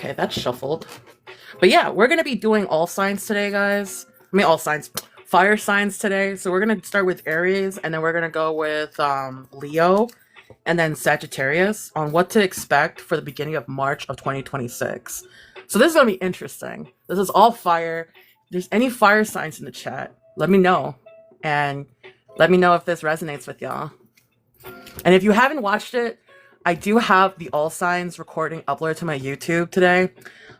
Okay, that's shuffled. But yeah, we're going to be doing all signs today, guys. I mean, all signs. Fire signs today. So we're going to start with Aries, and then we're going to go with Leo, and then Sagittarius on what to expect for the beginning of March of 2026. So this is going to be interesting. This is all fire. If there's any fire signs in the chat, let me know. And let me know if this resonates with y'all. And if you haven't watched it, I do have the all signs recording uploaded to my YouTube today.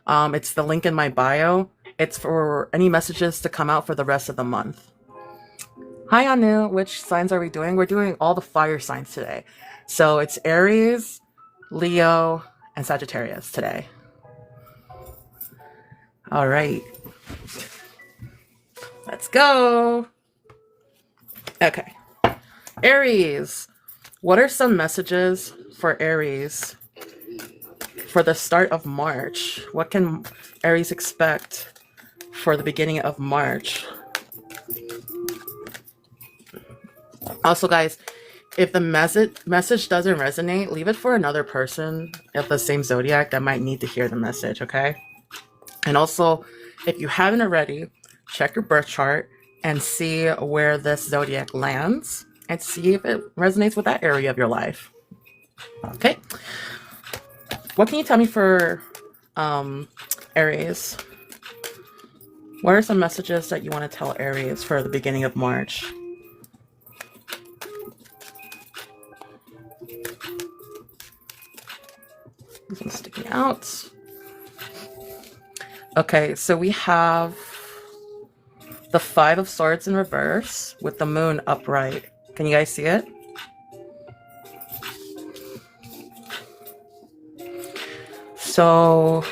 It's the link in my bio. It's for any messages to come out for the rest of the month. Hi, Anu. Which signs are we doing? We're doing all the fire signs today. So it's Aries, Leo, and Sagittarius today. All right. Let's go. Okay. Aries. What are some messages for Aries for the start of March? What can Aries expect for the beginning of March? Also, guys, if the message doesn't resonate, leave it for another person of the same zodiac that might need to hear the message, okay? And also, if you haven't already, check your birth chart and see where this zodiac lands and see if it resonates with that area of your life. Okay. What can you tell me for Aries? What are some messages that you want to tell Aries for the beginning of March? This one's sticking out. Okay, so we have the Five of Swords in reverse with the moon upright. Can you guys see it? So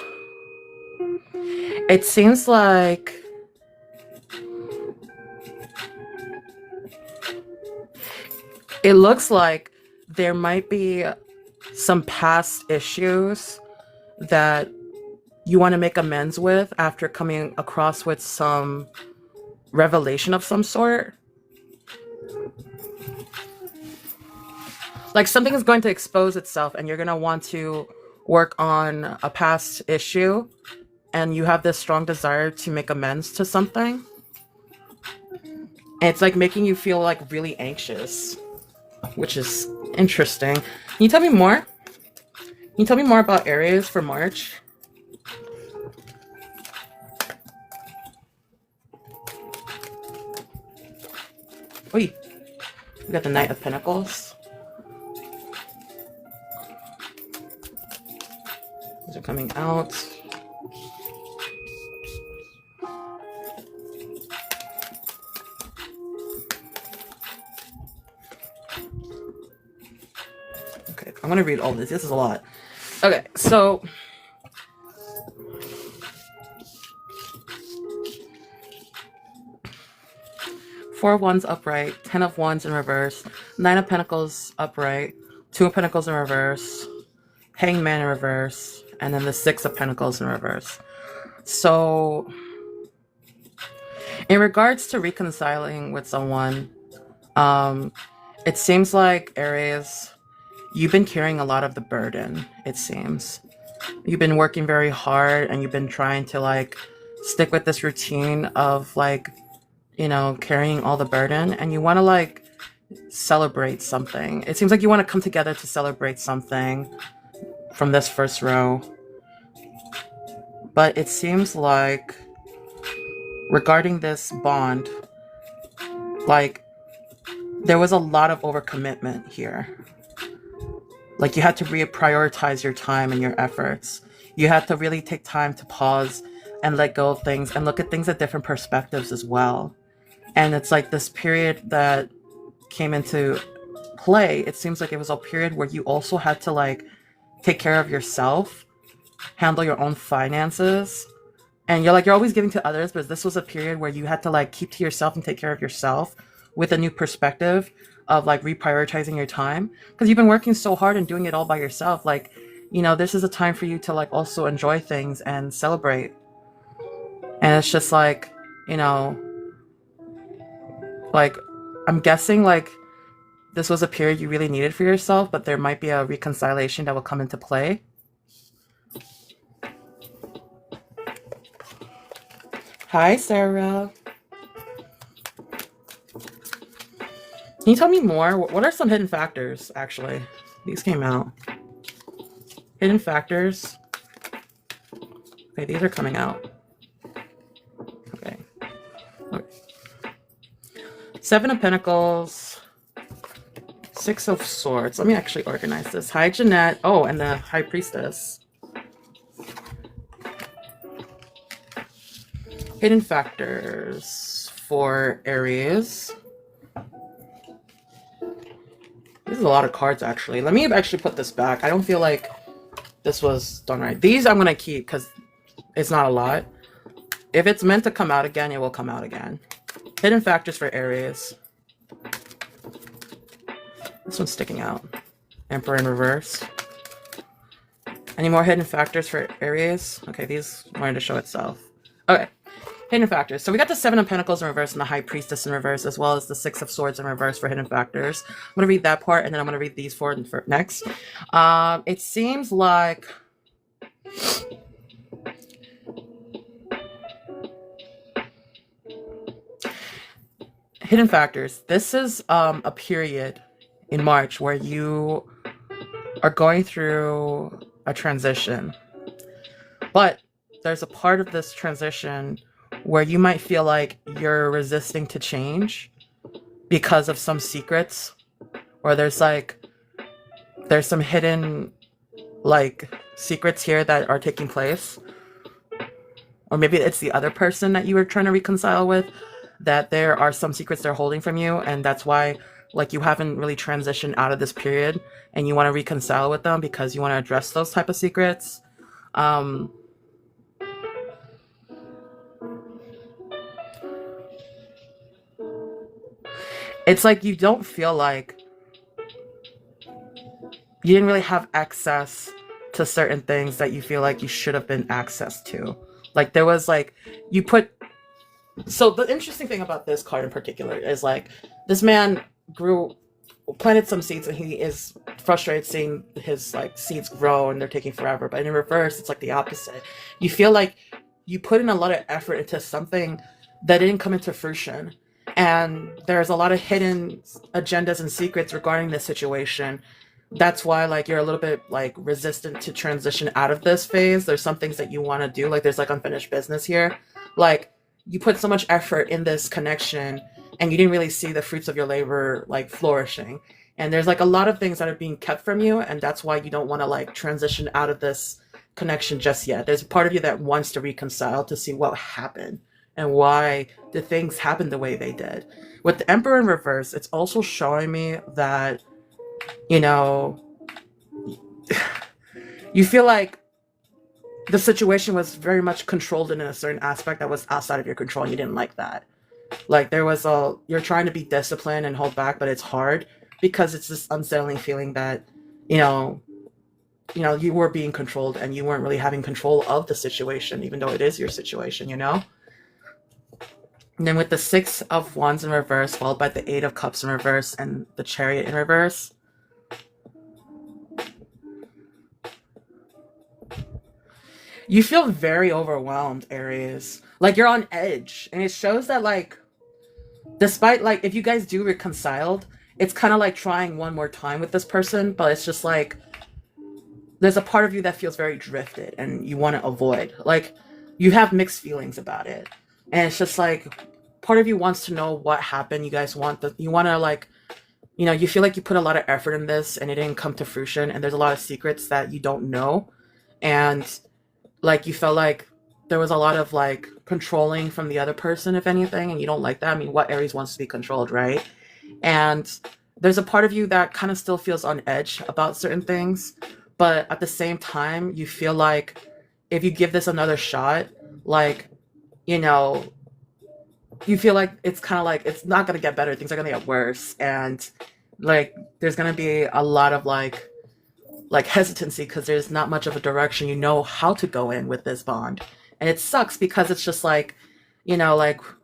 it seems like it looks like there might be some past issues that you want to make amends with after coming across with some revelation of some sort. Like something is going to expose itself and you're going to want to work on a past issue and you have this strong desire to make amends to something. And it's like making you feel like really anxious, which is interesting. Can you tell me more? Can you tell me more about Aries for March? Wait, we got the Knight of Pentacles. These are coming out. Okay, I'm gonna read all this. This is a lot. Okay, so Four of Wands upright, Ten of Wands in reverse, Nine of Pentacles upright, Two of Pentacles in reverse, Hanged Man in reverse, and then the Six of Pentacles in reverse. So, in regards to reconciling with someone, it seems like, Aries, you've been carrying a lot of the burden, it seems. You've been working very hard and you've been trying to, like, stick with this routine of, like, you know, carrying all the burden, and you want to, like, celebrate something. It seems like you want to come together to celebrate something from this first row. But it seems like regarding this bond, like there was a lot of overcommitment here. Like you had to reprioritize your time and your efforts. You had to really take time to pause and let go of things and look at things at different perspectives as well. And it's like this period that came into play. It seems like it was a period where you also had to like take care of yourself, handle your own finances. And you're always giving to others, but this was a period where you had to like keep to yourself and take care of yourself with a new perspective of like reprioritizing your time. Because you've been working so hard and doing it all by yourself. Like, you know, this is a time for you to like also enjoy things and celebrate. And it's just like, you know, like I'm guessing like this was a period you really needed for yourself, but there might be a reconciliation that will come into play. Hi, Sarah. Can you tell me more? What are some hidden factors, actually? These came out. Hidden factors. Okay, these are coming out. Okay. Seven of Pentacles. Six of Swords. Let me actually organize this. Hi, Jeanette. Oh, and the High Priestess. Hidden factors for Aries. This is a lot of cards, actually. Let me actually put this back. I don't feel like this was done right. These I'm going to keep because it's not a lot. If it's meant to come out again, it will come out again. Hidden factors for Aries. This one's sticking out. Emperor in reverse. Any more hidden factors for Aries? Okay, these wanted to show itself. Okay, hidden factors. So we got the Seven of Pentacles in reverse and the High Priestess in reverse, as well as the Six of Swords in reverse for hidden factors. I'm going to read that part, and then I'm going to read these four next. It seems like... hidden factors. This is a period in March where you are going through a transition. But there's a part of this transition where you might feel like you're resisting to change because of some secrets, or there's some hidden secrets here that are taking place. Or maybe it's the other person that you were trying to reconcile with, that there are some secrets they're holding from you, and that's why you haven't really transitioned out of this period, and you want to reconcile with them because you want to address those type of secrets. It's like you don't feel like you didn't really have access to certain things that you feel like you should have been access to. Like there was you put... So the interesting thing about this card in particular is this man planted some seeds, and he is frustrated seeing his seeds grow and they're taking forever. But in reverse, it's the opposite. You feel like you put in a lot of effort into something that didn't come into fruition, and there's a lot of hidden agendas and secrets regarding this situation. That's why you're a little bit resistant to transition out of this phase. There's some things that you want to do, there's unfinished business here. You put so much effort in this connection, and you didn't really see the fruits of your labor flourishing. And there's a lot of things that are being kept from you, and that's why you don't want to transition out of this connection just yet. There's a part of you that wants to reconcile to see what happened and why the things happened the way they did. With the Emperor in reverse, it's also showing me that, you feel like the situation was very much controlled in a certain aspect that was outside of your control, and you didn't like that. You're trying to be disciplined and hold back, but it's hard because it's this unsettling feeling that, you were being controlled and you weren't really having control of the situation, even though it is your situation, And then with the Six of Wands in reverse, followed by the Eight of Cups in reverse and the Chariot in reverse. You feel very overwhelmed, Aries. You're on edge. And it shows that, despite, if you guys do reconciled, it's kind of trying one more time with this person, but it's just there's a part of you that feels very drifted and you want to avoid. You have mixed feelings about it. And it's just part of you wants to know what happened. You guys you want to you feel like you put a lot of effort in this and it didn't come to fruition, and there's a lot of secrets that you don't know. And you felt like there was a lot of controlling from the other person, if anything, and you don't like that. I mean, what Aries wants to be controlled, right? And there's a part of you that kind of still feels on edge about certain things, but at the same time, you feel like if you give this another shot, you feel like it's kind of it's not going to get better. Things are going to get worse. And there's going to be a lot of hesitancy because there's not much of a direction how to go in with this bond. And it sucks because it's just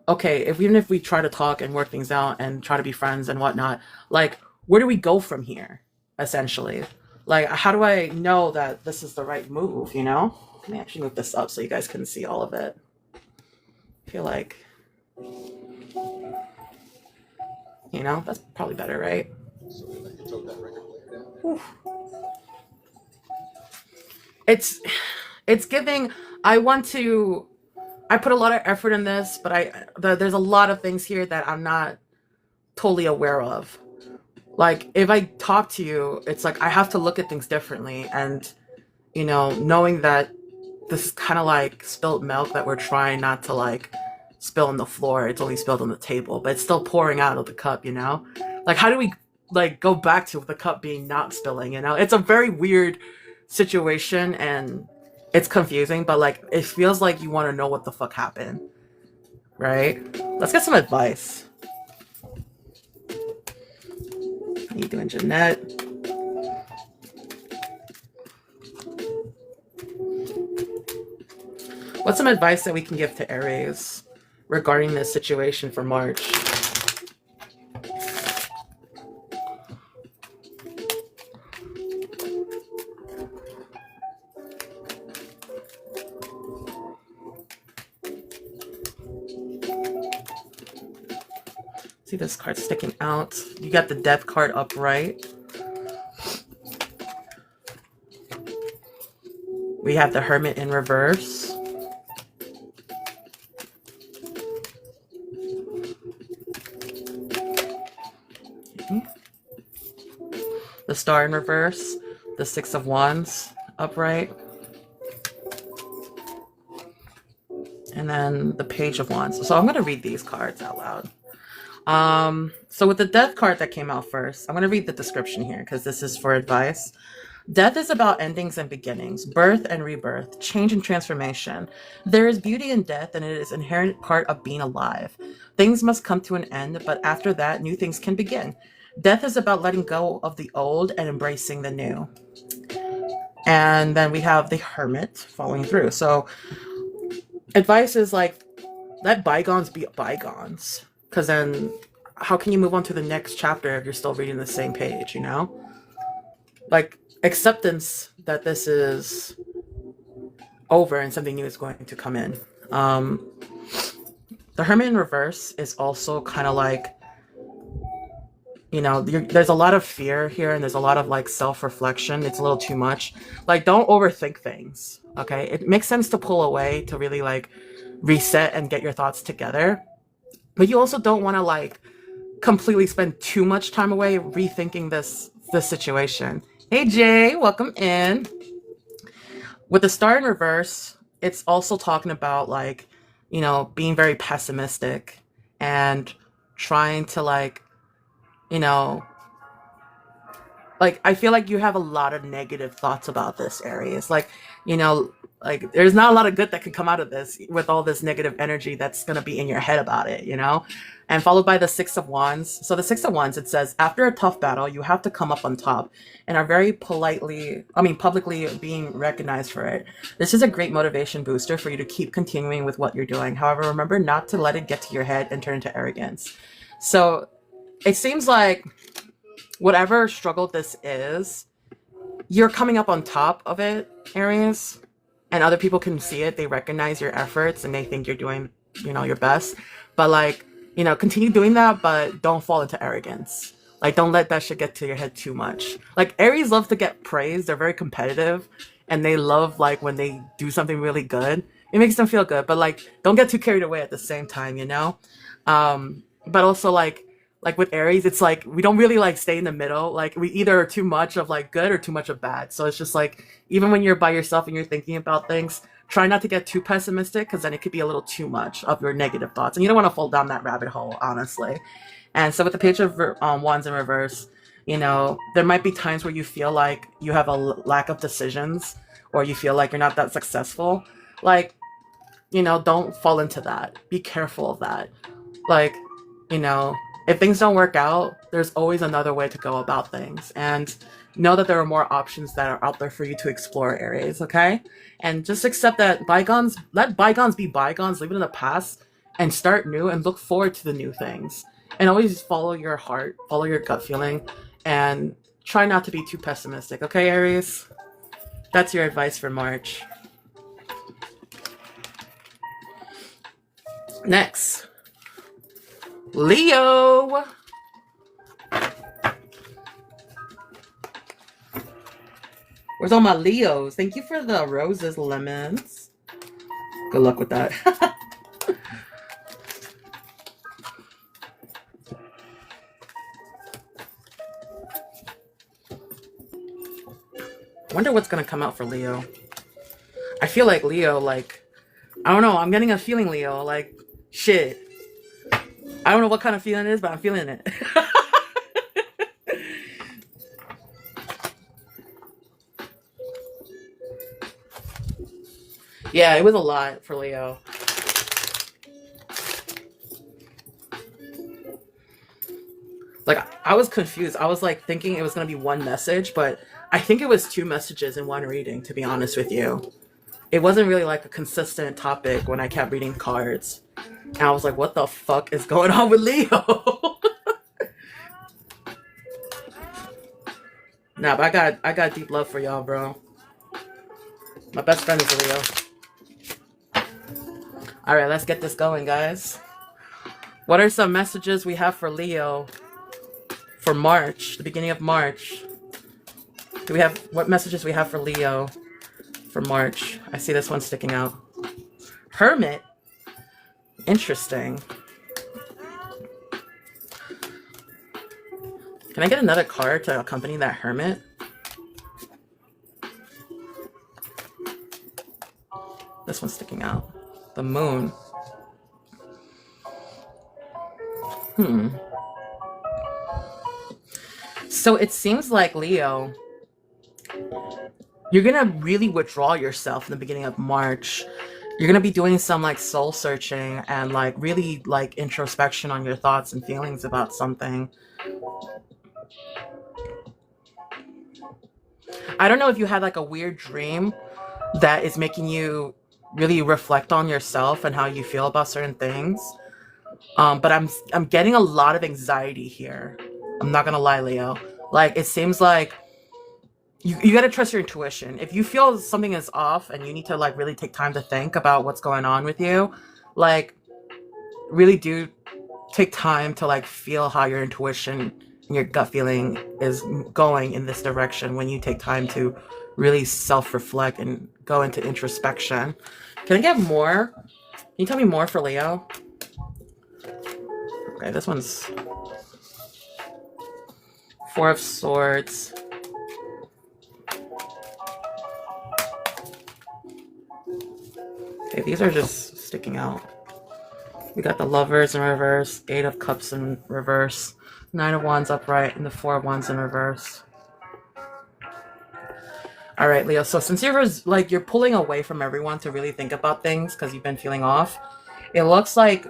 okay, even if we try to talk and work things out and try to be friends and whatnot, where do we go from here, essentially? How do I know that this is the right move, Let me actually move this up so you guys can see all of it. I feel like, you know, that's probably better, right? Oof. It's giving, I want to, I put a lot of effort in this, but there's a lot of things here that I'm not totally aware of. Like, if I talk to you, it's like I have to look at things differently. And, you know, knowing that this is kind of like spilled milk that we're trying not to like spill on the floor. It's only spilled on the table, but it's still pouring out of the cup, you know? Like, how do we like go back to the cup being not spilling, you know? It's a very weird situation and it's confusing, but like it feels like you want to know what the fuck happened, right? Let's get some advice. How you doing, Jeanette? What's some advice that we can give to Aries regarding this situation for March? See this card sticking out. You got the Death card upright. We have the Hermit in reverse. Okay. The Star in reverse. The Six of Wands upright. And then the Page of Wands. So I'm going to read these cards out loud. So with the Death card that came out first, I'm going to read the description here because this is for advice. Death is about endings and beginnings, birth and rebirth, change and transformation. There is beauty in death and it is an inherent part of being alive. Things must come to an end, but after that, new things can begin. Death is about letting go of the old and embracing the new. And then we have the Hermit following through. So advice is like, let bygones be bygones. Because then how can you move on to the next chapter if you're still reading the same page, you know? Like, acceptance that this is over and something new is going to come in. The Hermit in reverse is also kind of like, you know, there's a lot of fear here and there's a lot of like self-reflection. It's a little too much. Like, don't overthink things, okay? It makes sense to pull away to really like reset and get your thoughts together. But you also don't want to like completely spend too much time away rethinking this situation. Hey Jay, welcome in. With the Star in reverse, it's also talking about like, you know, being very pessimistic and trying to like, you know, like I feel like you have a lot of negative thoughts about this, Aries. Like, you know, like there's not a lot of good that can come out of this with all this negative energy that's going to be in your head about it, you know? And followed by the Six of Wands. So the Six of Wands, it says, after a tough battle, you have to come up on top and are very publicly being recognized for it. This is a great motivation booster for you to keep continuing with what you're doing. However, remember not to let it get to your head and turn into arrogance. So it seems like whatever struggle this is, you're coming up on top of it, Aries. And other people can see it. They recognize your efforts and they think you're doing, you know, your best. But like, you know, continue doing that, but don't fall into arrogance. Like, don't let that shit get to your head too much. Like, Aries love to get praised. They're very competitive. And they love, like, when they do something really good. It makes them feel good. But, like, don't get too carried away at the same time, you know? But also, like with Aries, it's like, we don't really, like, stay in the middle. Like, we either are too much of, like, good or too much of bad. So it's just, like, even when you're by yourself and you're thinking about things, try not to get too pessimistic because then it could be a little too much of your negative thoughts. And you don't want to fall down that rabbit hole, honestly. And so with the Page of Wands in reverse, you know, there might be times where you feel like you have a lack of decisions or you feel like you're not that successful. Like, you know, don't fall into that. Be careful of that. Like, you know, if things don't work out, there's always another way to go about things. And know that there are more options that are out there for you to explore, Aries, okay? And just accept that let bygones be bygones, leave it in the past, and start new and look forward to the new things. And always follow your heart, follow your gut feeling, and try not to be too pessimistic, okay, Aries? That's your advice for March. Next, Leo. Where's all my Leos? Thank you for the roses, lemons. Good luck with that. Wonder what's gonna come out for Leo. I feel like Leo, like, I don't know, I'm getting a feeling, Leo, like, shit. I don't know what kind of feeling it is, but I'm feeling it. Yeah, it was a lot for Leo. Like, I was confused. I was like thinking it was going to be one message, but I think it was two messages in one reading, to be honest with you. It wasn't really like a consistent topic when I kept reading cards. And I was like, what the fuck is going on with Leo? Nah, but I got deep love for y'all, bro. My best friend is a Leo. Alright, let's get this going, guys. What are some messages we have for Leo for March, the beginning of March? Do we have, what messages we have for Leo for March? I see this one sticking out. Hermit. Interesting. Can I get another card to accompany that Hermit? This one's sticking out. The Moon. So it seems like, Leo, you're gonna really withdraw yourself in the beginning of March. You're gonna be doing some like soul searching and like really like introspection on your thoughts and feelings about something. I don't know if you had like a weird dream that is making you really reflect on yourself and how you feel about certain things. But I'm getting a lot of anxiety here. I'm not gonna lie, Leo. Like, it seems like you gotta trust your intuition. If you feel something is off and you need to like really take time to think about what's going on with you, like, really do take time to like feel how your intuition and your gut feeling is going in this direction when you take time to really self-reflect and go into introspection. Can I get more? Can you tell me more for Leo? Okay, this one's Four of Swords. Okay, these are just sticking out. We got the Lovers in reverse, Eight of Cups in reverse, Nine of Wands upright, and the Four of Wands in reverse. All right, Leo. So since you're pulling away from everyone to really think about things because you've been feeling off, it looks like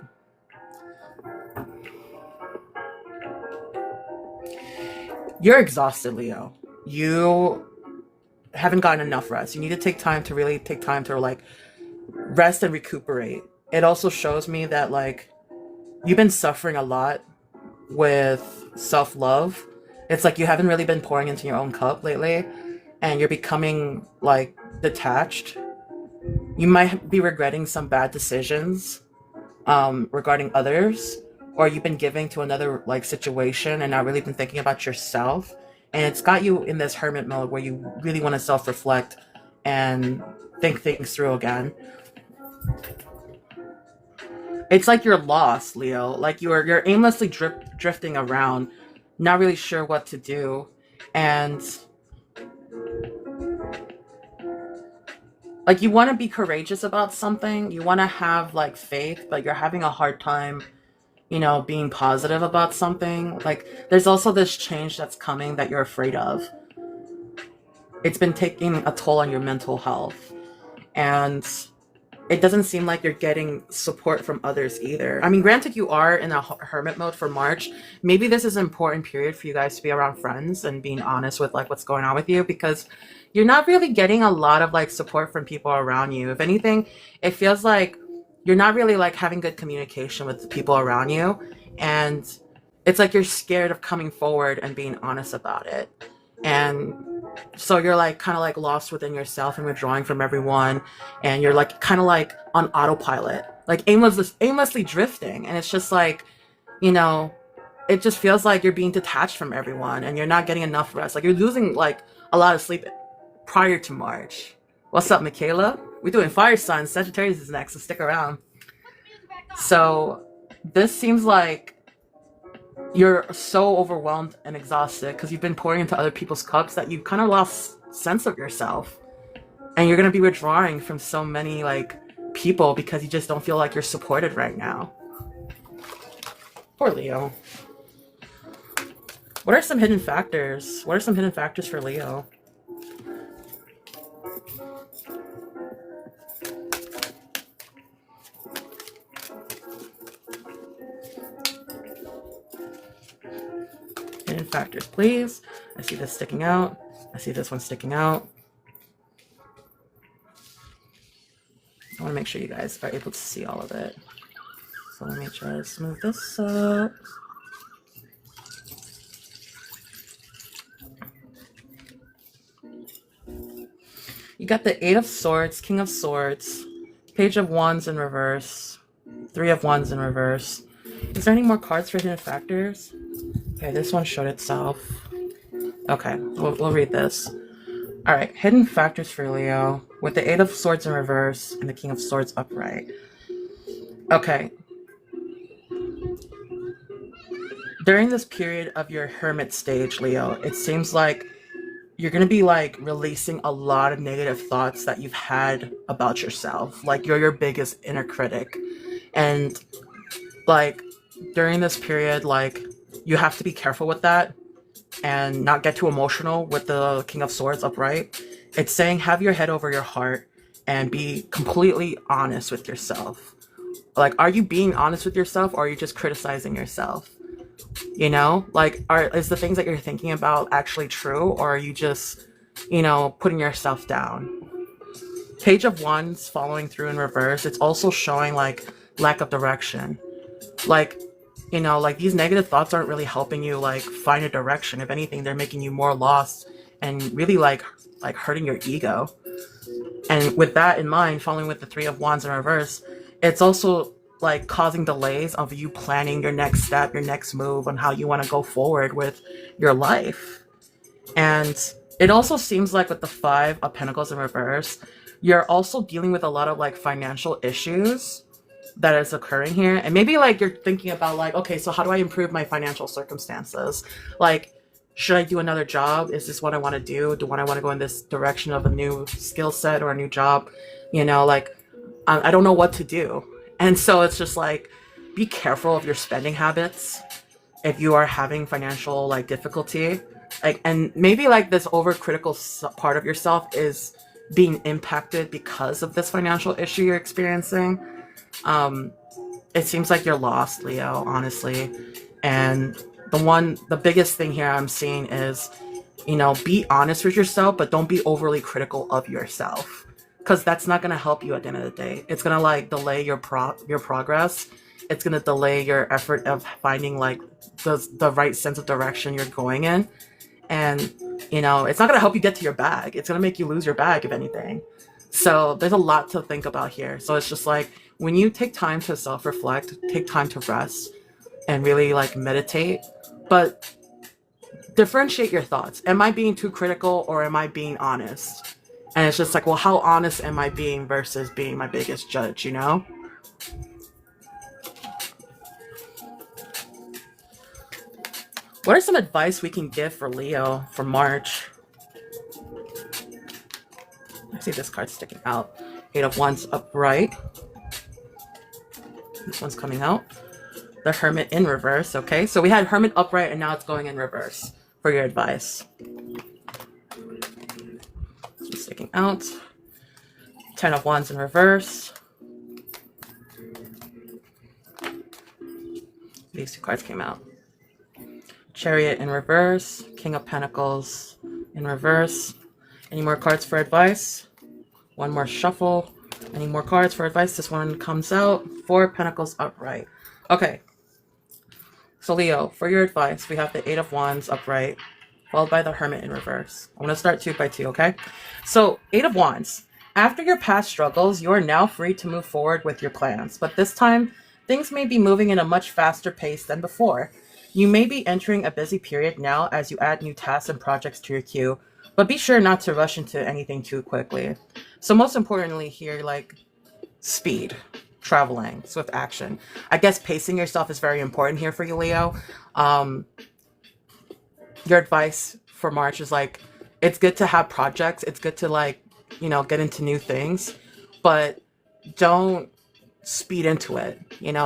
you're exhausted, Leo. You haven't gotten enough rest. You need to take time to really take time to like rest and recuperate. It also shows me that like you've been suffering a lot with self-love. It's like you haven't really been pouring into your own cup lately, and you're becoming like detached. You might be regretting some bad decisions regarding others, or you've been giving to another like situation and not really been thinking about yourself. And it's got you in this hermit mode where you really want to self-reflect and think things through again. It's like you're lost, Leo. Like you're aimlessly drifting around, not really sure what to do. And like you want to be courageous about something. You want to have like faith, but you're having a hard time, you know, being positive about something. Like there's also this change that's coming that you're afraid of. It's been taking a toll on your mental health. And it doesn't seem like you're getting support from others either. I mean, granted, you are in a hermit mode for March. Maybe this is an important period for you guys to be around friends and being honest with like what's going on with you, because you're not really getting a lot of like support from people around you. If anything, it feels like you're not really like having good communication with the people around you. And it's like you're scared of coming forward and being honest about it. And so you're like kind of like lost within yourself and withdrawing from everyone, and you're like kind of like on autopilot. like aimlessly drifting. And it's just like, you know, it just feels like you're being detached from everyone and you're not getting enough rest. Like you're losing like a lot of sleep prior to March. What's up, Michaela? We're doing fire signs. Sagittarius is next, so stick around. So this seems like you're so overwhelmed and exhausted because you've been pouring into other people's cups that you've kind of lost sense of yourself. And you're going to be withdrawing from so many like people because you just don't feel like you're supported right now. Poor Leo. What are some hidden factors? What are some hidden factors for Leo? Hidden factors, please. I see this sticking out. I see this one sticking out. I want to make sure you guys are able to see all of it. So let me try to smooth this up. You got the Eight of Swords, King of Swords, Page of Wands in reverse, Three of Wands in reverse. Is there any more cards for hidden factors? Okay, this one showed itself. Okay, we'll read this. All right, hidden factors for Leo with the Eight of Swords in reverse and the King of Swords upright. Okay. During this period of your hermit stage, Leo, it seems like you're going to be like releasing a lot of negative thoughts that you've had about yourself. Like you're your biggest inner critic. And like during this period, like you have to be careful with that and not get too emotional with the King of Swords upright. It's saying have your head over your heart and be completely honest with yourself. Like, are you being honest with yourself or are you just criticizing yourself? You know, like, is the things that you're thinking about actually true, or are you just, you know, putting yourself down? Page of Wands following through in reverse. It's also showing like lack of direction. Like, you know, like these negative thoughts aren't really helping you like find a direction. If anything, they're making you more lost and really like hurting your ego. And with that in mind, following with the Three of Wands in reverse, it's also like causing delays of you planning your next step, your next move on how you want to go forward with your life. And it also seems like with the Five of Pentacles in reverse, you're also dealing with a lot of like financial issues that is occurring here. And maybe like you're thinking about like, okay, so how do I improve my financial circumstances? Like, should I do another job? Is this what I want to do? Do I want to go in this direction of a new skill set or a new job? You know, like I don't know what to do. And so it's just like, be careful of your spending habits if you are having financial like difficulty. Like, and maybe like this overcritical part of yourself is being impacted because of this financial issue you're experiencing. It seems like you're lost, Leo, honestly. And the biggest thing here I'm seeing is, you know, be honest with yourself, but don't be overly critical of yourself. Because that's not going to help you at the end of the day. It's going to like delay your progress. It's going to delay your effort of finding like the right sense of direction you're going in. And, you know, it's not going to help you get to your bag. It's going to make you lose your bag, if anything. So there's a lot to think about here. So it's just like, when you take time to self-reflect, take time to rest and really like meditate, but differentiate your thoughts. Am I being too critical or am I being honest? And it's just like, well, how honest am I being versus being my biggest judge, you know? What are some advice we can give for Leo for March? I see this card sticking out. Eight of Wands upright. This one's coming out. The Hermit in reverse, okay? So we had Hermit upright and now it's going in reverse for your advice. Sticking out. Ten of Wands in reverse. These two cards came out. Chariot in reverse. King of Pentacles in reverse. Any more cards for advice? One more shuffle. Any more cards for advice? This one comes out. Four of Pentacles upright. Okay. So Leo, for your advice, we have the Eight of Wands upright, followed by the Hermit in reverse. I'm going to start 2 by 2, okay? So, Eight of Wands. After your past struggles, you are now free to move forward with your plans, but this time, things may be moving in a much faster pace than before. You may be entering a busy period now as you add new tasks and projects to your queue, but be sure not to rush into anything too quickly. So most importantly here, like speed, traveling, swift action. I guess pacing yourself is very important here for you, Leo. Um, your advice for March is like, it's good to have projects. It's good to like, get into new things, but don't speed into it.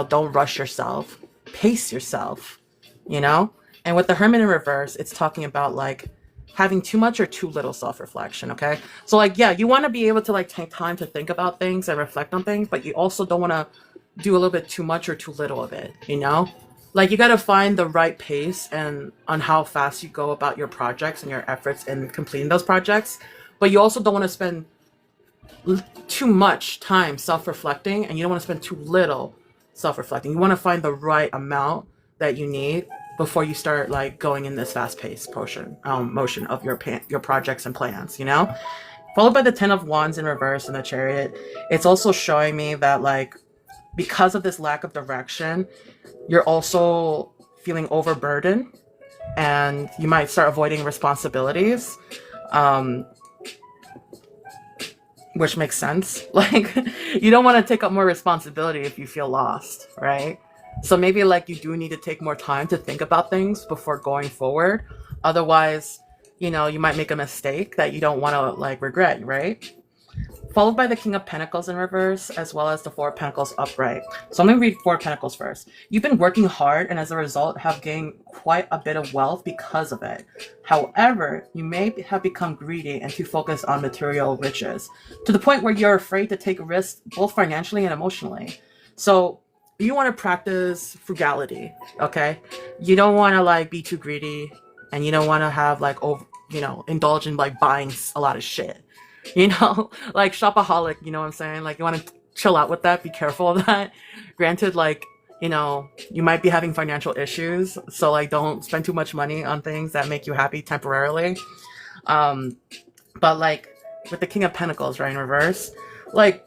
Don't rush yourself. Pace yourself, you know? And with the Hermit in reverse, it's talking about like having too much or too little self-reflection, okay? So like, yeah, you want to be able to like take time to think about things and reflect on things, but you also don't want to do a little bit too much or too little of it, Like you got to find the right pace and on how fast you go about your projects and your efforts in completing those projects. But you also don't want to spend too much time self-reflecting, and you don't want to spend too little self-reflecting. You want to find the right amount that you need before you start like going in this fast-paced motion of your projects and plans, Followed by the 10 of Wands in reverse and the Chariot. It's also showing me that like because of this lack of direction, you're also feeling overburdened and you might start avoiding responsibilities, which makes sense. Like you don't want to take up more responsibility if you feel lost, right? So maybe like you do need to take more time to think about things before going forward. Otherwise, you might make a mistake that you don't want to like regret, right? Followed by the King of Pentacles in reverse, as well as the Four of Pentacles upright. So I'm going to read Four of Pentacles first. You've been working hard and as a result have gained quite a bit of wealth because of it. However, you may have become greedy and too focused on material riches, to the point where you're afraid to take risks both financially and emotionally. So you want to practice frugality, okay? You don't want to like be too greedy, and you don't want to have like indulge in like buying a lot of shit. Like shopaholic, you know what I'm saying? Like you want to chill out with that, be careful of that. Granted, like, you might be having financial issues, so like don't spend too much money on things that make you happy temporarily. But like with the King of Pentacles, right, in reverse, like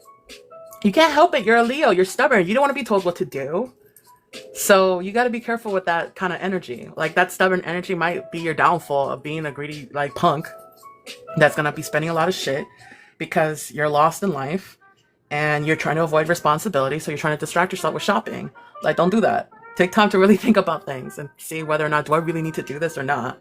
you can't help it. You're a Leo, you're stubborn. You don't want to be told what to do. So you got to be careful with that kind of energy. Like that stubborn energy might be your downfall of being a greedy like punk that's gonna be spending a lot of shit because you're lost in life and you're trying to avoid responsibility, so you're trying to distract yourself with shopping. Like, don't do that. Take time to really think about things and see whether or not do I really need to do this or not.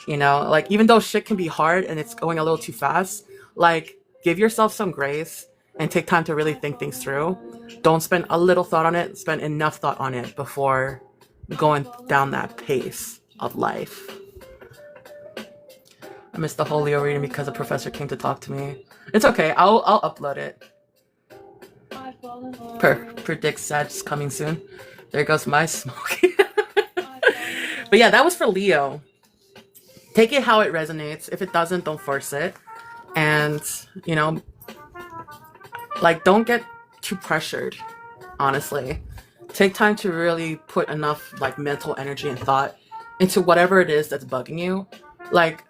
Like even though shit can be hard and it's going a little too fast, like give yourself some grace and take time to really think things through. Don't spend a little thought on it, spend enough thought on it before going down that pace of life. I missed the whole Leo reading because a professor came to talk to me. It's okay. I'll upload it. Predict Sag's coming soon. There goes my smoke. But yeah, that was for Leo. Take it how it resonates. If it doesn't, don't force it. And, like don't get too pressured, honestly. Take time to really put enough like mental energy and thought into whatever it is that's bugging you. Like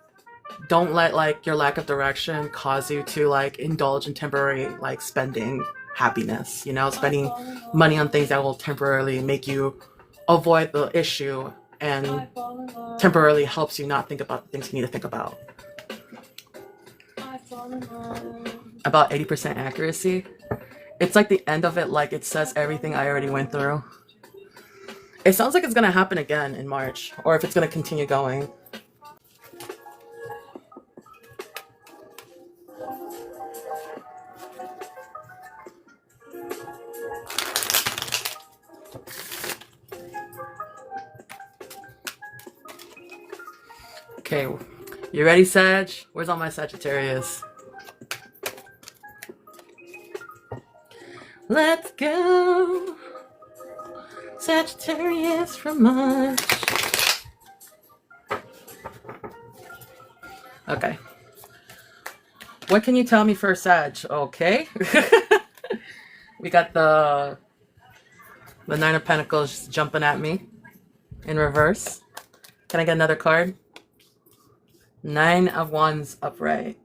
don't let like your lack of direction cause you to like indulge in temporary like spending happiness, spending money on things that will temporarily make you avoid the issue and temporarily helps you not think about the things you need to think about. About 80% accuracy. It's like the end of it, like it says everything I already went through. It sounds like it's gonna happen again in March, or if it's gonna continue going. Okay, you ready, Sag? Where's all my Sagittarius? Let's go, Sagittarius from March. Okay. What can you tell me for Sag? Okay. We got the Nine of Pentacles jumping at me in reverse. Can I get another card? Nine of Wands upright.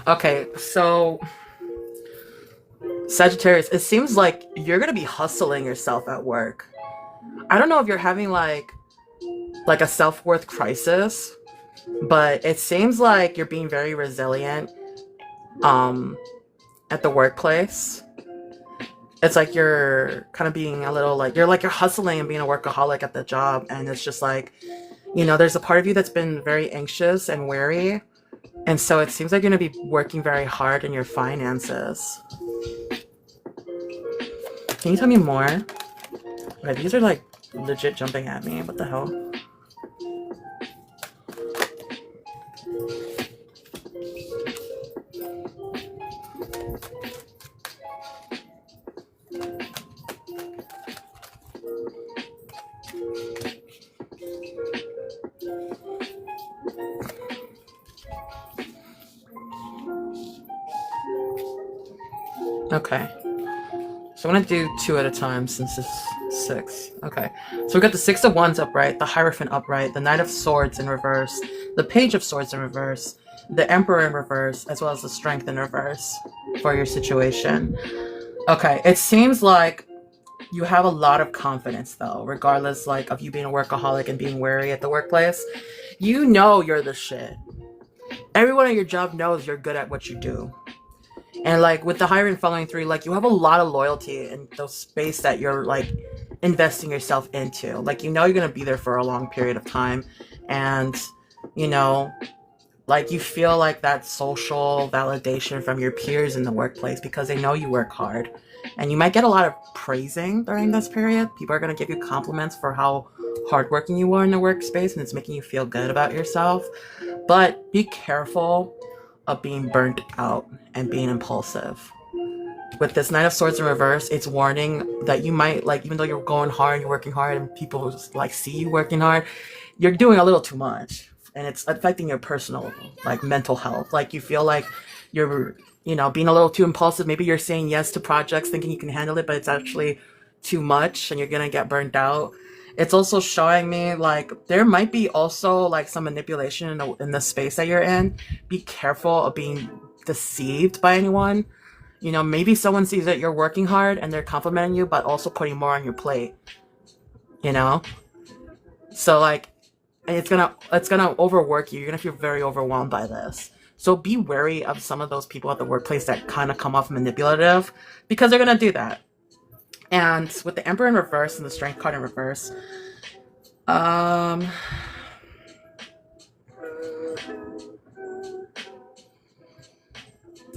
Okay, so Sagittarius, it seems like you're gonna be hustling yourself at work. I don't know if you're having like a self-worth crisis, but it seems like you're being very resilient um at the workplace. It's like you're kind of being a little like you're hustling and being a workaholic at the job, and it's just like, there's a part of you that's been very anxious and wary, and so it seems like you're going to be working very hard in your finances. Can you tell me more? Okay, these are like legit jumping at me. What the hell? Okay. So I'm going to do two at a time since it's six. Okay. So we got the Six of Wands upright, the Hierophant upright, the Knight of Swords in reverse, the Page of Swords in reverse, the Emperor in reverse, as well as the Strength in reverse for your situation. Okay. It seems like you have a lot of confidence though, regardless like of you being a workaholic and being wary at the workplace. You know you're the shit. Everyone at your job knows you're good at what you do. And like with the hiring following through, like you have a lot of loyalty in the space that you're like investing yourself into. Like you're gonna be there for a long period of time, and you know, like you feel like that social validation from your peers in the workplace because they know you work hard, and you might get a lot of praising during this period. People are gonna give you compliments for how hardworking you are in the workspace, and it's making you feel good about yourself. But be careful of being burnt out and being impulsive. With this Knight of Swords in reverse, it's warning that you might, like, even though you're going hard, you're working hard, and people just, like, see you working hard, you're doing a little too much. And it's affecting your personal, like, mental health. Like, you feel like you're, being a little too impulsive. Maybe you're saying yes to projects thinking you can handle it, but it's actually too much, and you're gonna get burnt out. It's also showing me, like, there might be also, like, some manipulation in the space that you're in. Be careful of being deceived by anyone. Maybe someone sees that you're working hard and they're complimenting you, but also putting more on your plate. You know? So like, it's gonna overwork you. You're gonna feel very overwhelmed by this. So be wary of some of those people at the workplace that kind of come off manipulative, because they're gonna do that. And with the Emperor in reverse and the Strength card in reverse,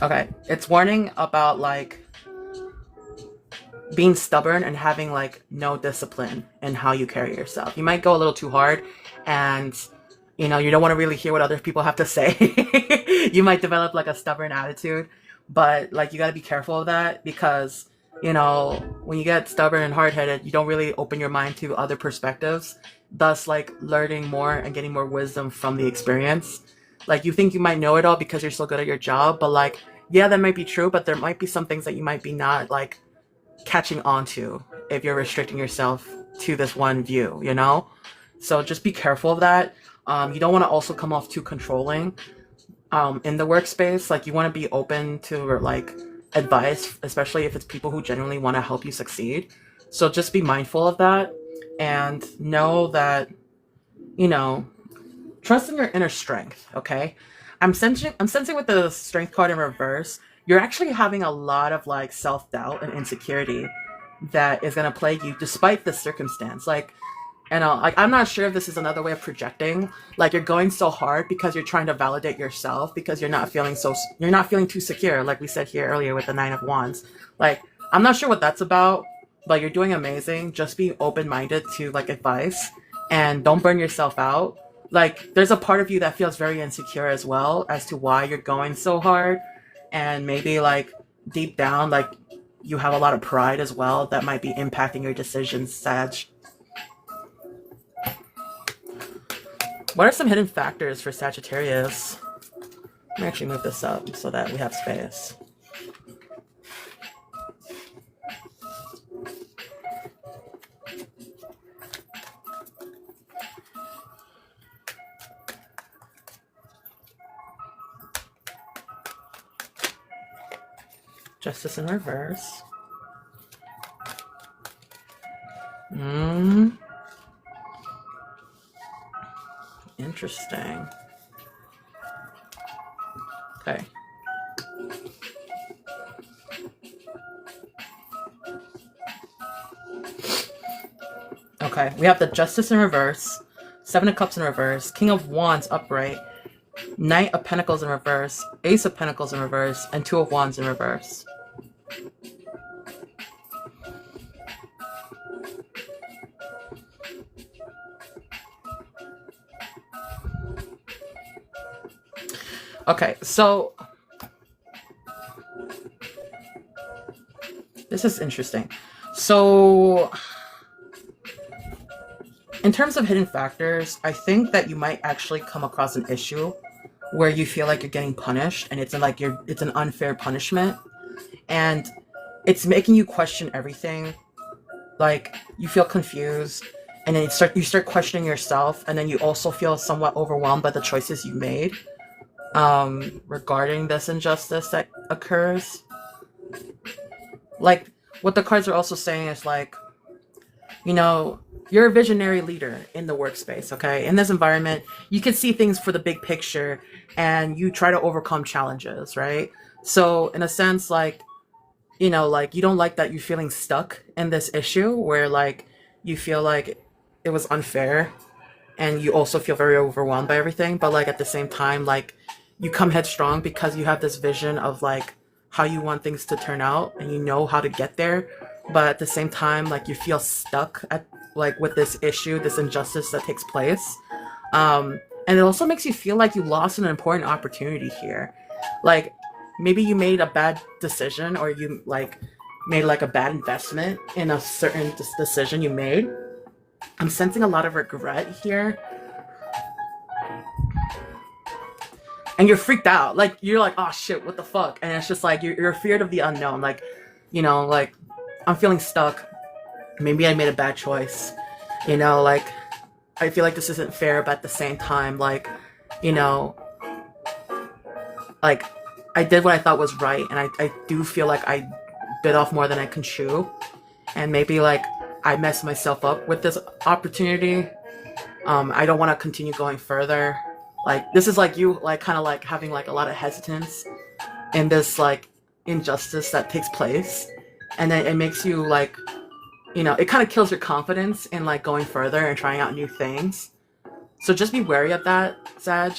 okay, it's warning about like being stubborn and having like no discipline in how you carry yourself. You might go a little too hard, and you don't want to really hear what other people have to say. You might develop like a stubborn attitude, but like you got to be careful of that, because when you get stubborn and hard-headed, you don't really open your mind to other perspectives, thus like learning more and getting more wisdom from the experience. Like you think you might know it all because you're so good at your job, but like, yeah, that might be true, but there might be some things that you might be not like catching on to if you're restricting yourself to this one view. So just be careful of that. You don't want to also come off too controlling in the workspace. Like you want to be open to like advice, especially if it's people who genuinely want to help you succeed. So just be mindful of that, and know that, trust in your inner strength. Okay. I'm sensing with the Strength card in reverse, you're actually having a lot of like self-doubt and insecurity that is going to plague you despite this circumstance. Like, like I'm not sure if this is another way of projecting. Like you're going so hard because you're trying to validate yourself, because you're not feeling too secure, like we said here earlier with the Nine of Wands. Like I'm not sure what that's about, but you're doing amazing. Just be open-minded to like advice, and don't burn yourself out. Like there's a part of you that feels very insecure as well as to why you're going so hard, and maybe like deep down, like you have a lot of pride as well that might be impacting your decisions, Sag. What are some hidden factors for Sagittarius? Let me actually move this up so that we have space. Justice in reverse. Interesting. Okay. Okay, we have the Justice in reverse, Seven of Cups in reverse, King of Wands upright, Knight of Pentacles in reverse, Ace of Pentacles in reverse, and Two of Wands in reverse. Okay, so this is interesting. So in terms of hidden factors, I think that you might actually come across an issue where you feel like you're getting punished, and it's like it's an unfair punishment, and it's making you question everything. Like, you feel confused, and then you start questioning yourself, and then you also feel somewhat overwhelmed by the choices you made regarding this injustice that occurs. Like, what the cards are also saying is, like, you know, you're a visionary leader in the workspace, okay? In this environment, you can see things for the big picture, and you try to overcome challenges, right? So, in a sense, like, you know, like, you don't like that you're feeling stuck in this issue where, like, you feel like it was unfair, and you also feel very overwhelmed by everything, but, like, at the same time, like, you come headstrong because you have this vision of, like, how you want things to turn out, and you know how to get there, but at the same time, like, you feel stuck at, like, with this issue, this injustice that takes place. And it also makes you feel like you lost an important opportunity here. Like, maybe you made a bad decision, or you, like, made, like, a bad investment in a certain decision you made. I'm sensing a lot of regret here. And you're freaked out. Like, you're like, oh shit, what the fuck? And it's just like, you're feared of the unknown. Like, you know, like, I'm feeling stuck. Maybe I made a bad choice. You know, like, I feel like this isn't fair, but at the same time, like, you know, like, I did what I thought was right, and I do feel like I bit off more than I can chew. And maybe, like, I messed myself up with this opportunity. I don't want to continue going further. Like, this is like you, like, kind of like having, like, a lot of hesitance in this, like, injustice that takes place. And then it makes you, like, you know, it kind of kills your confidence in, like, going further and trying out new things. So just be wary of that, Sag.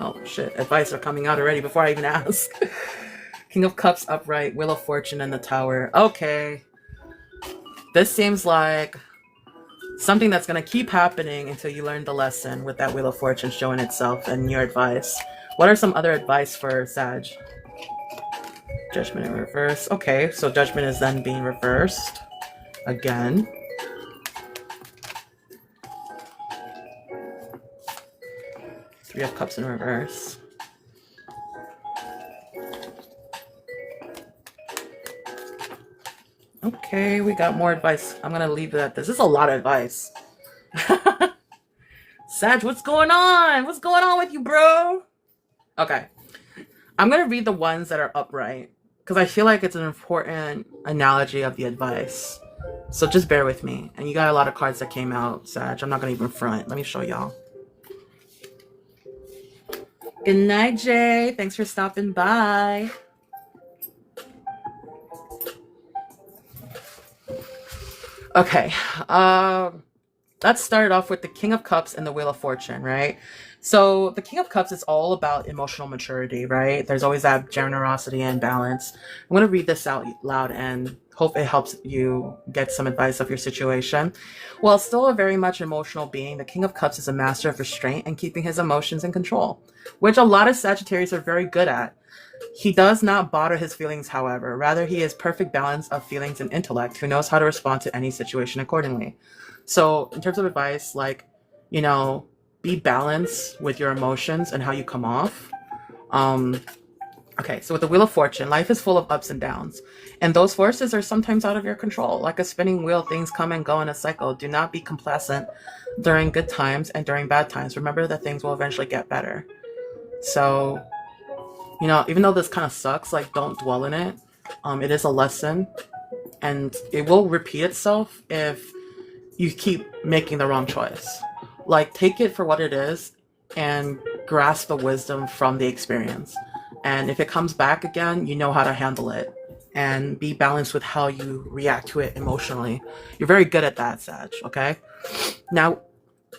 Oh shit, advice are coming out already before I even ask. King of Cups upright, Wheel of Fortune, and the Tower. Okay. This seems like something that's going to keep happening until you learn the lesson, with that Wheel of Fortune showing itself and your advice. What are some other advice for Sag? Judgment in reverse. Okay, so Judgment is then being reversed again. Three of Cups in reverse. Okay, we got more advice. I'm gonna leave it at this. This is a lot of advice. Sag, what's going on? What's going on with you, bro? Okay. I'm gonna read the ones that are upright, because I feel like it's an important analogy of the advice. So just bear with me. And you got a lot of cards that came out, Sag. I'm not gonna even front. Let me show y'all. Good night, Jay. Thanks for stopping by. Okay, let's start off with the King of Cups and the Wheel of Fortune, right? So the King of Cups is all about emotional maturity, right? There's always that generosity and balance. I'm going to read this out loud and hope it helps you get some advice of your situation. While still a very much emotional being, the King of Cups is a master of restraint and keeping his emotions in control, which a lot of Sagittarius are very good at. He does not bother his feelings, however. Rather, he is perfect balance of feelings and intellect who knows how to respond to any situation accordingly. So, in terms of advice, like, you know, be balanced with your emotions and how you come off. I Okay, so with the Wheel of Fortune, life is full of ups and downs, and those forces are sometimes out of your control. Like a spinning wheel, things come and go in a cycle. Do not be complacent during good times and during bad times. Remember that things will eventually get better. So, you know, even though this kind of sucks, like, don't dwell in it. It is a lesson, and it will repeat itself if you keep making the wrong choice. Like, take it for what it is and grasp the wisdom from the experience. And if it comes back again, you know how to handle it and be balanced with how you react to it emotionally. You're very good at that, Sag, okay? Now,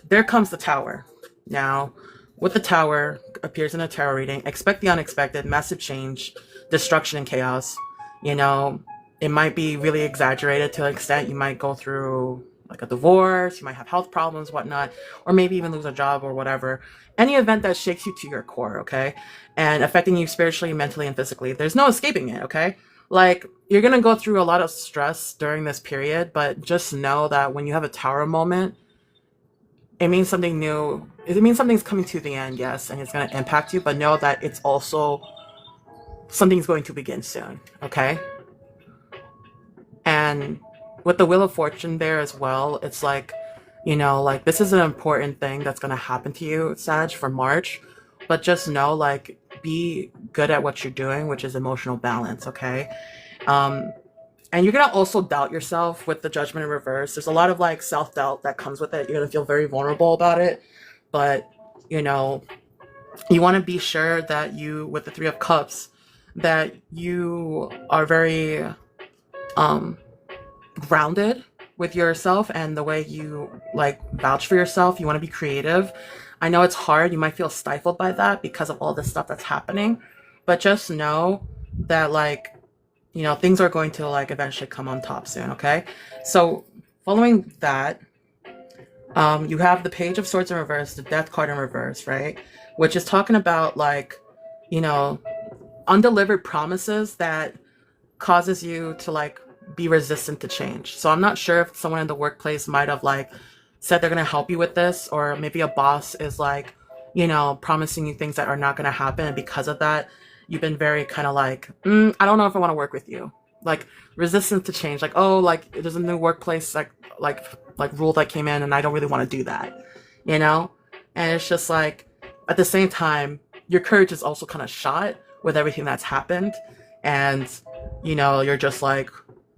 there comes the Tower. Now, with the Tower appears in a tarot reading, expect the unexpected, massive change, destruction, and chaos. You know, it might be really exaggerated to an extent. You might go through like a divorce, you might have health problems, whatnot, or maybe even lose a job or whatever. Any event that shakes you to your core, okay? And affecting you spiritually, mentally, and physically. There's no escaping it, okay? Like, you're gonna go through a lot of stress during this period, but just know that when you have a Tower moment, it means something new. It means something's coming to the end, yes, and it's gonna impact you, but know that it's also something's going to begin soon, okay? And with the Wheel of Fortune there as well, it's like, you know, like, this is an important thing that's going to happen to you, Sag, for March. But just know, like, be good at what you're doing, which is emotional balance, okay? And you're going to also doubt yourself with the Judgment in reverse. There's a lot of, like, self-doubt that comes with it. You're going to feel very vulnerable about it. But, you know, you want to be sure that you, with the Three of Cups, that you are very grounded with yourself and the way you like vouch for yourself. You want to be creative. I know it's hard. You might feel stifled by that because of all this stuff that's happening, but just know that, like, you know, things are going to like eventually come on top soon. Okay. So following that, you have the Page of Swords in reverse, the Death card in reverse, right? Which is talking about, like, you know, undelivered promises that causes you to like be resistant to change. So I'm not sure if someone in the workplace might have like said they're going to help you with this, or maybe a boss is like, you know, promising you things that are not going to happen, and because of that you've been very kind of like, I don't know if I want to work with you. Like, resistant to change, like, oh, like, there's a new workplace like rule that came in and I don't really want to do that, you know? And it's just like, at the same time, your courage is also kind of shot with everything that's happened, and you know, you're just like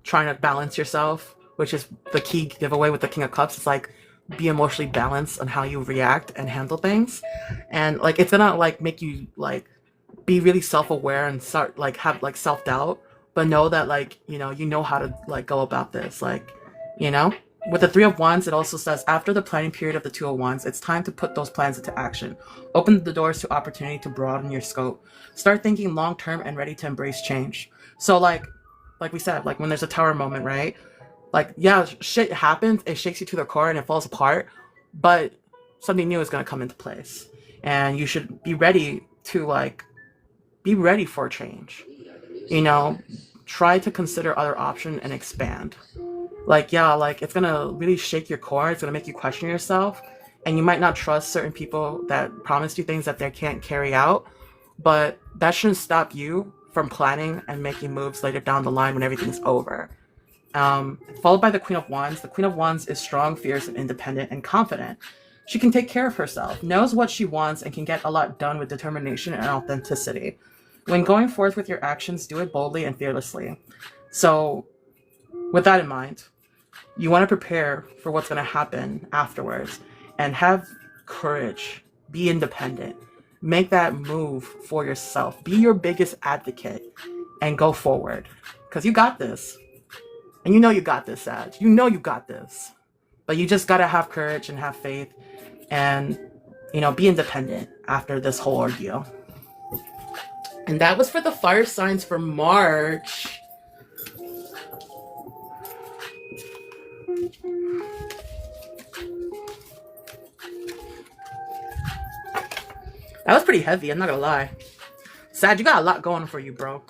trying to balance yourself, which is the key giveaway with the King of Cups. It's like, be emotionally balanced on how you react and handle things, and like, it's gonna like make you like be really self-aware and start like have like self-doubt, but know that, like, you know how to like go about this, like, you know. With the Three of Wands, it also says, after the planning period of the Two of Wands, it's time to put those plans into action. Open the doors to opportunity to broaden your scope. Start thinking long-term and ready to embrace change. So like we said, like, when there's a Tower moment, right? Like, yeah, shit happens, it shakes you to the core and it falls apart, but something new is going to come into place. And you should be ready to, like, be ready for change. You know, try to consider other options and expand. Like, yeah, like, it's gonna really shake your core. It's gonna make you question yourself, and you might not trust certain people that promised you things that they can't carry out, but that shouldn't stop you from planning and making moves later down the line when everything's over. Followed by the Queen of Wands. The Queen of Wands is strong, fierce, and independent and confident. She can take care of herself, knows what she wants, and can get a lot done with determination and authenticity. When going forth with your actions, do it boldly and fearlessly. So, with that in mind, you want to prepare for what's going to happen afterwards and have courage. Be independent. Make that move for yourself. Be your biggest advocate and go forward, because you got this. And you know you got this, Sag. You know you got this. But you just got to have courage and have faith and, you know, be independent after this whole ordeal. And that was for the fire signs for March. That was pretty heavy, I'm not gonna lie. Sag, you got a lot going for you, bro.